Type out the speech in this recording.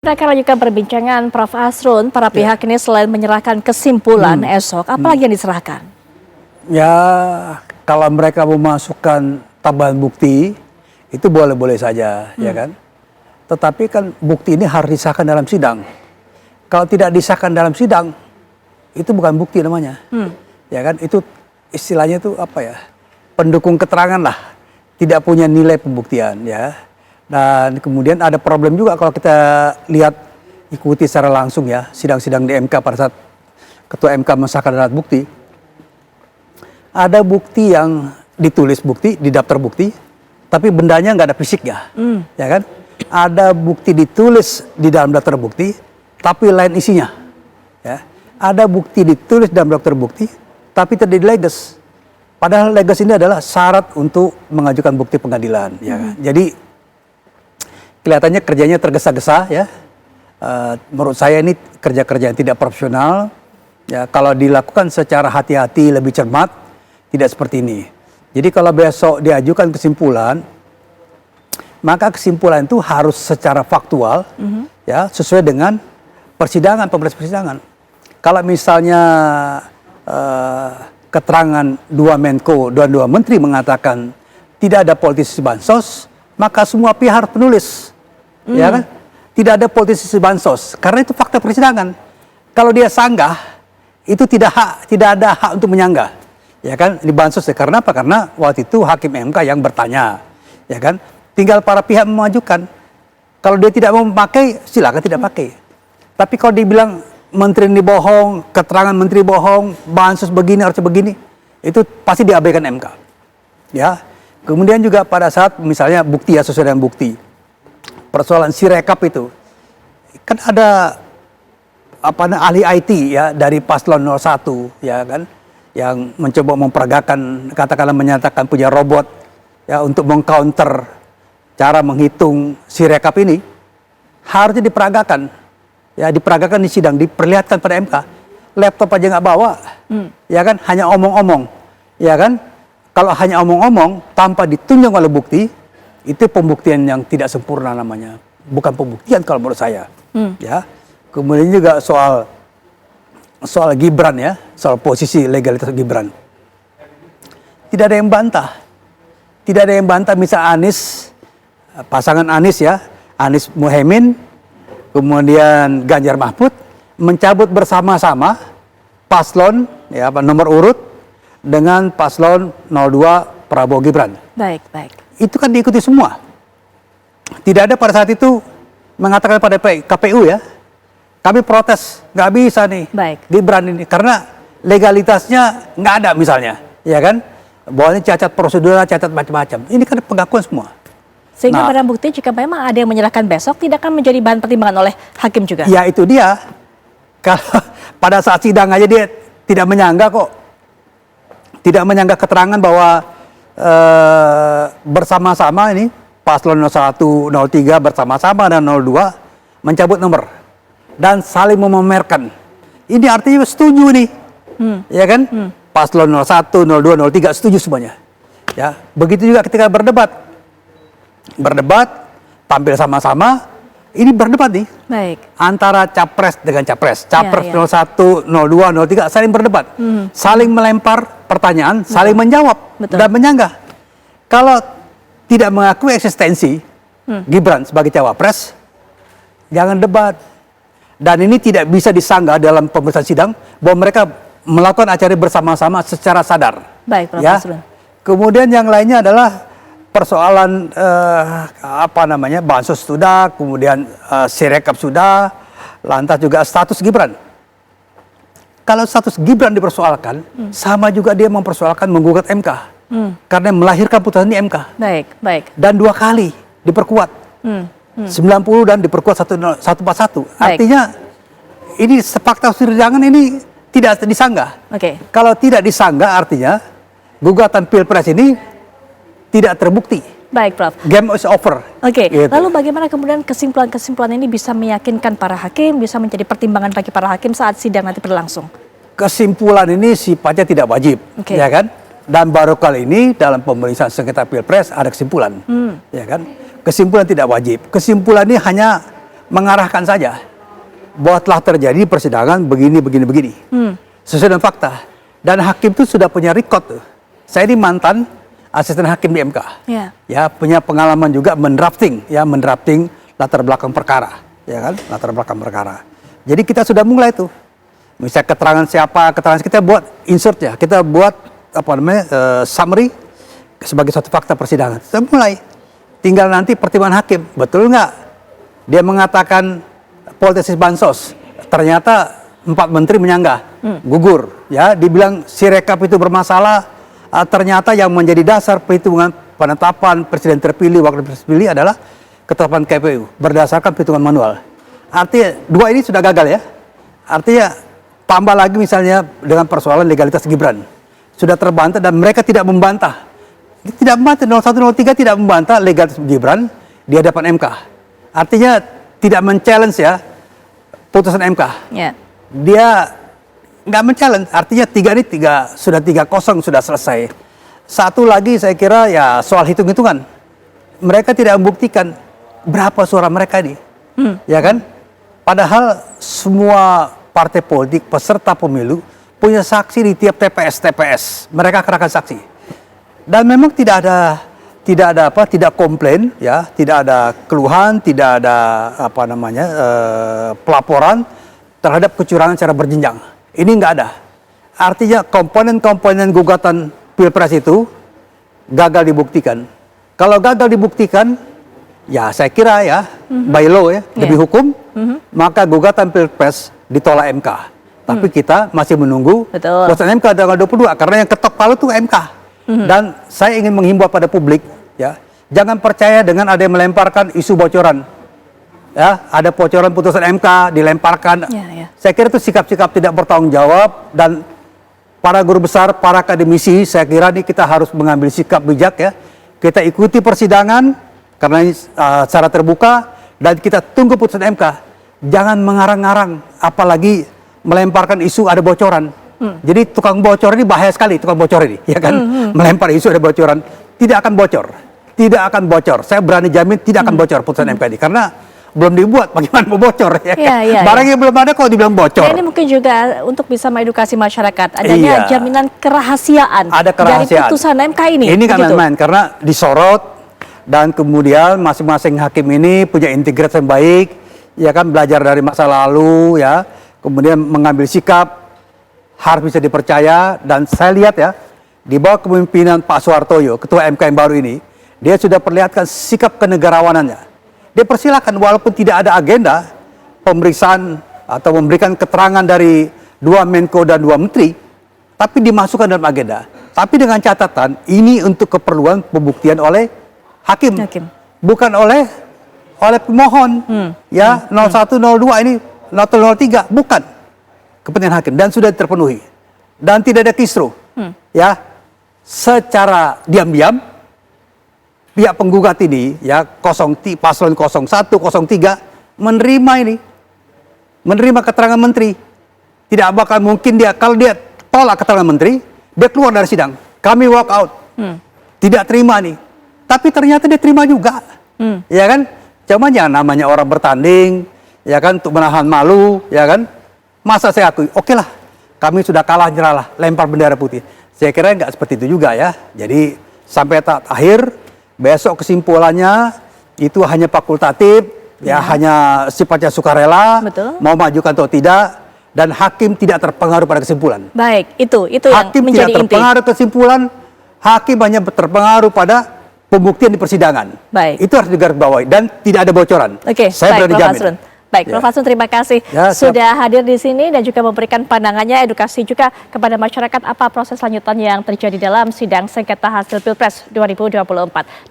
Kita akan lanjutkan perbincangan Prof. Asrun. Para pihak ini selain menyerahkan kesimpulan esok, apalagi yang diserahkan? Ya, kalau mereka memasukkan tambahan bukti, itu boleh-boleh saja, ya kan? Tetapi kan bukti ini harus disahkan dalam sidang. Kalau tidak disahkan dalam sidang, itu bukan bukti namanya. Ya kan? Itu istilahnya itu apa ya? Pendukung keterangan lah. Tidak punya nilai pembuktian, ya. Dan kemudian ada problem juga kalau kita lihat ikuti secara langsung ya sidang-sidang di MK pada saat Ketua MK mensahkan alat bukti. Ada bukti yang ditulis bukti di daftar bukti, tapi bendanya nggak ada fisiknya, ya kan? Ada bukti ditulis di dalam daftar bukti, tapi lain isinya. Ya. Ada bukti ditulis dalam daftar bukti, tapi tidak dileges. Padahal leges ini adalah syarat untuk mengajukan bukti pengadilan, ya kan? Jadi kelihatannya kerjanya tergesa-gesa ya. Menurut saya ini kerja-kerja yang tidak profesional. Ya, kalau dilakukan secara hati-hati lebih cermat, tidak seperti ini. Jadi kalau besok diajukan kesimpulan, maka kesimpulan itu harus secara faktual, ya sesuai dengan persidangan, pemeriksaan persidangan. Kalau misalnya keterangan dua Menko dan dua Menteri mengatakan tidak ada politisi bansos, maka semua pihak harus penulis, ya kan? Tidak ada politisi bansos, karena itu fakta persidangan. Kalau dia sanggah, itu tidak ada hak untuk menyanggah, ya kan? Di bansos ya. Karena apa? Karena waktu itu hakim MK yang bertanya, ya kan? Tinggal para pihak memajukan. Kalau dia tidak mau memakai, silakan tidak pakai. Tapi kalau dibilang menteri ini bohong, keterangan menteri bohong, bansos begini harus begini, itu pasti diabaikan MK, ya. Kemudian juga pada saat misalnya bukti ya sesuai dengan bukti. Persoalan Sirekap itu. Kan ada ahli IT ya dari paslon 01 ya kan yang mencoba memperagakan katakanlah menyatakan punya robot ya untuk mengcounter cara menghitung Sirekap ini harusnya diperagakan. Ya diperagakan di sidang, diperlihatkan pada MK. Laptop aja nggak bawa. Ya kan hanya omong-omong. Ya kan? Kalau hanya omong-omong tanpa ditunjang oleh bukti, itu pembuktian yang tidak sempurna namanya. Bukan pembuktian kalau menurut saya. Ya. Kemudian juga soal Gibran ya, soal posisi legalitas Gibran. Tidak ada yang bantah. Tidak ada yang bantah misal Anies, pasangan Anies ya, Anies Muhaimin, kemudian Ganjar Mahfud mencabut bersama-sama paslon ya nomor urut dengan paslon 02 Prabowo Gibran. Baik, baik. Itu kan diikuti semua. Tidak ada pada saat itu mengatakan pada KPU ya, kami protes, nggak bisa nih Gibran ini karena legalitasnya nggak ada misalnya, ya kan? Bahwa ini cacat prosedural, cacat macam-macam. Ini kan pengakuan semua. Sehingga barang bukti jika memang ada yang menyerahkan besok tidak akan menjadi bahan pertimbangan oleh hakim juga. Ya itu dia. Kalau pada saat sidang aja dia tidak menyangka kok. Tidak menyangka keterangan bahwa bersama-sama ini paslon 01, 03 bersama-sama dan 02 mencabut nomor dan saling memamerkan. Ini artinya setuju nih, ya kan? Paslon 01, 02, 03 setuju semuanya. Ya, begitu juga ketika berdebat, tampil sama-sama. Ini berdebat nih. Baik. Antara capres dengan capres. Capres 01, 02, 03 saling berdebat. Saling melempar pertanyaan, saling menjawab dan menyanggah. Kalau tidak mengakui eksistensi Gibran sebagai cawapres, jangan debat. Dan ini tidak bisa disanggah dalam pemeriksaan sidang bahwa mereka melakukan acara bersama-sama secara sadar. Baik, Prof. Ya. Kemudian yang lainnya adalah persoalan bansos sudah, kemudian Sirekap sudah, lantas juga status Gibran. Kalau status Gibran dipersoalkan, sama juga dia mempersoalkan menggugat MK, karena melahirkan putusan di MK. Baik, baik. Dan 2 kali diperkuat, 90 dan diperkuat 141. Artinya ini fakta persidangan ini tidak disanggah. Kalau tidak disanggah artinya gugatan Pilpres ini tidak terbukti. Baik, Prof. Game is over. Gitu. Lalu bagaimana kemudian kesimpulan-kesimpulan ini bisa meyakinkan para hakim, bisa menjadi pertimbangan bagi para hakim saat sidang nanti berlangsung? Kesimpulan ini sifatnya tidak wajib, ya kan? Dan baru kali ini dalam pemeriksaan sengketa Pilpres ada kesimpulan, ya kan? Kesimpulan tidak wajib. Kesimpulan ini hanya mengarahkan saja bahwa telah terjadi persidangan begini. Sesuai dengan fakta. Dan hakim itu sudah punya record tuh. Saya ini mantan asisten hakim di MK. Ya, punya pengalaman juga mendrafting latar belakang perkara, ya kan? Latar belakang perkara. Jadi kita sudah mulai tuh. Misalnya keterangan kita buat insert ya, kita buat summary sebagai suatu fakta persidangan. Kita mulai. Tinggal nanti pertimbangan hakim, betul nggak? Dia mengatakan politis bansos, ternyata 4 menteri menyanggah, gugur. Ya, dibilang Sirekap itu bermasalah, ternyata yang menjadi dasar perhitungan penetapan presiden terpilih, wakil presiden terpilih adalah ketetapan KPU berdasarkan perhitungan manual. Artinya 2 ini sudah gagal ya. Artinya tambah lagi misalnya dengan persoalan legalitas Gibran. Sudah terbantah dan mereka tidak membantah. Tidak membantah, 0103 tidak membantah legalitas Gibran di hadapan MK. Artinya tidak men-challenge ya putusan MK. Dia nggak men-challenge. Artinya 3-0 sudah selesai. Satu lagi saya kira ya soal hitung-hitungan. Mereka tidak membuktikan berapa suara mereka ini. Ya kan? Padahal semua partai politik peserta pemilu punya saksi di tiap TPS. Mereka kerahkan saksi. Dan memang tidak komplain ya, tidak ada keluhan, tidak ada pelaporan terhadap kecurangan secara berjenjang. Ini nggak ada. Artinya komponen-komponen gugatan Pilpres itu gagal dibuktikan. Kalau gagal dibuktikan, ya saya kira ya by law ya, demi hukum, maka gugatan Pilpres ditolak MK. Tapi kita masih menunggu putusan MK tanggal 22 karena yang ketok palu itu MK. Dan saya ingin menghimbau pada publik ya, jangan percaya dengan ada yang melemparkan isu bocoran. Ya, ada bocoran putusan MK dilemparkan. Saya kira itu sikap-sikap tidak bertanggung jawab dan para guru besar, para akademisi, saya kira ini kita harus mengambil sikap bijak ya. Kita ikuti persidangan karena ini secara terbuka dan kita tunggu putusan MK. Jangan mengarang-arang, apalagi melemparkan isu ada bocoran. Jadi tukang bocor ini bahaya sekali, tukang bocor ini, ya kan? Melempar isu ada bocoran, tidak akan bocor. Saya berani jamin tidak akan bocor putusan MK ini karena belum dibuat, bagaimana mau bocor ya? Barang yang belum ada kok dibilang bocor. Ini mungkin juga untuk bisa mengedukasi masyarakat adanya jaminan kerahasiaan, dari putusan MK ini. Ini kan main-main karena disorot dan kemudian masing-masing hakim ini punya integritas yang baik, ya kan, belajar dari masa lalu ya, kemudian mengambil sikap harus bisa dipercaya. Dan saya lihat ya, di bawah kepemimpinan Pak Soehartoyo, ketua MK yang baru ini, dia sudah perlihatkan sikap kenegarawanannya. Dia persilakan walaupun tidak ada agenda pemeriksaan atau memberikan keterangan dari 2 Menko dan 2 Menteri, tapi dimasukkan dalam agenda. Tapi dengan catatan ini untuk keperluan pembuktian oleh hakim. Bukan oleh pemohon. Ya, 01, 02 ini, 03 bukan kepentingan hakim dan sudah terpenuhi. Dan tidak ada kisru. Ya, secara diam-diam pihak penggugat ini ya paslon 01, 03 menerima keterangan menteri. Tidak bakal mungkin kalau dia tolak keterangan menteri, dia keluar dari sidang. Kami walk out. Tidak terima nih. Tapi ternyata dia terima juga. Ya kan? Cuman ya namanya orang bertanding, ya kan, untuk menahan malu, ya kan? Masa saya akui, oke lah, kami sudah kalah, nyerahlah, lempar bendera putih. Saya kira nggak seperti itu juga ya. Jadi sampai akhir, besok kesimpulannya itu hanya fakultatif, ya hanya sifatnya sukarela, mau majukan atau tidak, dan hakim tidak terpengaruh pada kesimpulan. Baik, itu hakim yang menjadi tidak terpengaruh kesimpulan, hakim hanya terpengaruh pada pembuktian di persidangan. Baik. Itu harus digarisbawahi dan tidak ada bocoran. Saya berani jamin. Baik, Prof. Hasrun, terima kasih sudah hadir di sini dan juga memberikan pandangannya, edukasi juga kepada masyarakat apa proses lanjutan yang terjadi dalam sidang sengketa hasil Pilpres 2024.